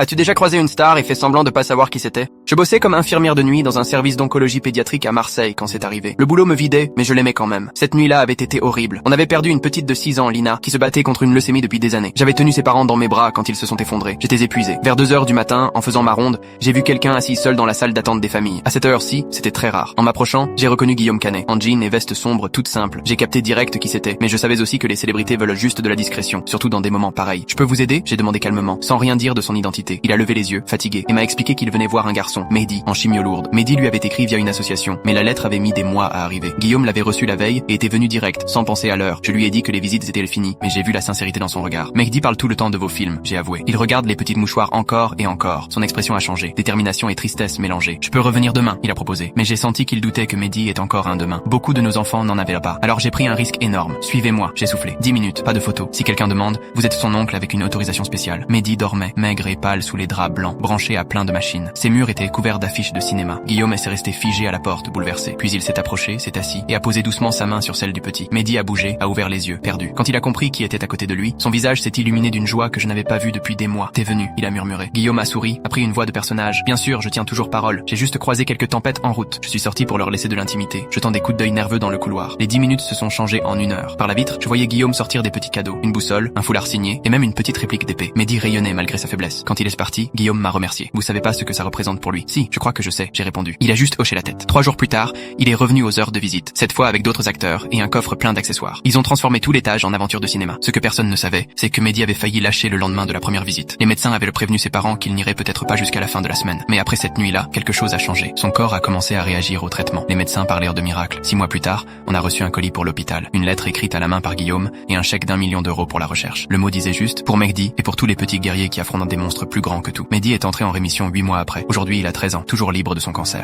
As-tu déjà croisé une star et fait semblant de pas savoir qui c'était? Je bossais comme infirmière de nuit dans un service d'oncologie pédiatrique à Marseille quand c'est arrivé. Le boulot me vidait, mais je l'aimais quand même. Cette nuit-là avait été horrible. On avait perdu une petite de 6 ans, Lina, qui se battait contre une leucémie depuis des années. J'avais tenu ses parents dans mes bras quand ils se sont effondrés. J'étais épuisé. Vers 2 heures du matin, en faisant ma ronde, j'ai vu quelqu'un assis seul dans la salle d'attente des familles. À cette heure-ci, c'était très rare. En m'approchant, j'ai reconnu Guillaume Canet. En jean et veste sombre toute simple. J'ai capté direct qui c'était, mais je savais aussi que les célébrités veulent juste de la discrétion, surtout dans des moments pareils. Je peux vous aider? J'ai demandé calmement, sans rien dire de son identité. Il a levé les yeux, fatigué, et m'a expliqué qu'il venait voir un garçon, Mehdi, en chimio lourde. Mehdi lui avait écrit via une association, mais la lettre avait mis des mois à arriver. Guillaume l'avait reçu la veille et était venu direct, sans penser à l'heure. Je lui ai dit que les visites étaient finies, mais j'ai vu la sincérité dans son regard. Mehdi parle tout le temps de vos films, j'ai avoué. Il regarde les petites mouchoirs encore et encore. Son expression a changé, détermination et tristesse mélangées. Je peux revenir demain, il a proposé. Mais j'ai senti qu'il doutait que Mehdi est encore un demain. Beaucoup de nos enfants n'en avaient pas. Alors j'ai pris un risque énorme. Suivez-moi, j'ai soufflé. 10 minutes, pas de photos. Si quelqu'un demande, vous êtes son oncle avec une autorisation spéciale. Mehdi dormait, maigre et pâle sous les draps blancs, branché à plein de machines. Ses murs étaient couverts d'affiches de cinéma. Guillaume s'est resté figé à la porte, bouleversé. Puis il s'est approché, s'est assis et a posé doucement sa main sur celle du petit. Mehdi a bougé, a ouvert les yeux, perdu. Quand il a compris qui était à côté de lui, son visage s'est illuminé d'une joie que je n'avais pas vue depuis des mois. T'es venu, il a murmuré. Guillaume a souri, a pris une voix de personnage. Bien sûr, je tiens toujours parole. J'ai juste croisé quelques tempêtes en route. Je suis sorti pour leur laisser de l'intimité, jetant des coups d'œil nerveux dans le couloir. Les 10 minutes se sont changées en 1 heure. Par la vitre, je voyais Guillaume sortir des petits cadeaux, une boussole, un foulard signé et même une petite réplique d'épée. Mehdi rayonnait malgré sa faiblesse. Quand il est parti, Guillaume m'a remercié. Vous savez pas ce que ça représente pour lui? Si, je crois que je sais, j'ai répondu. Il a juste hoché la tête. 3 jours plus tard, il est revenu aux heures de visite, cette fois avec d'autres acteurs et un coffre plein d'accessoires. Ils ont transformé tout l'étage en aventure de cinéma. Ce que personne ne savait, c'est que Mehdi avait failli lâcher le lendemain de la première visite. Les médecins avaient prévenu ses parents qu'il n'irait peut-être pas jusqu'à la fin de la semaine. Mais après cette nuit-là, quelque chose a changé. Son corps a commencé à réagir au traitement. Les médecins parlèrent de miracle. 6 mois plus tard, on a reçu un colis pour l'hôpital, une lettre écrite à la main par Guillaume et un chèque d'1 million d'euros pour la recherche. Le mot disait juste pour Mehdi et pour tous les petits guerriers qui affrontent des monstres plus grands que tout. Mehdi est entré en rémission 8 mois après. Aujourd'hui, il a 13 ans, toujours libre de son cancer.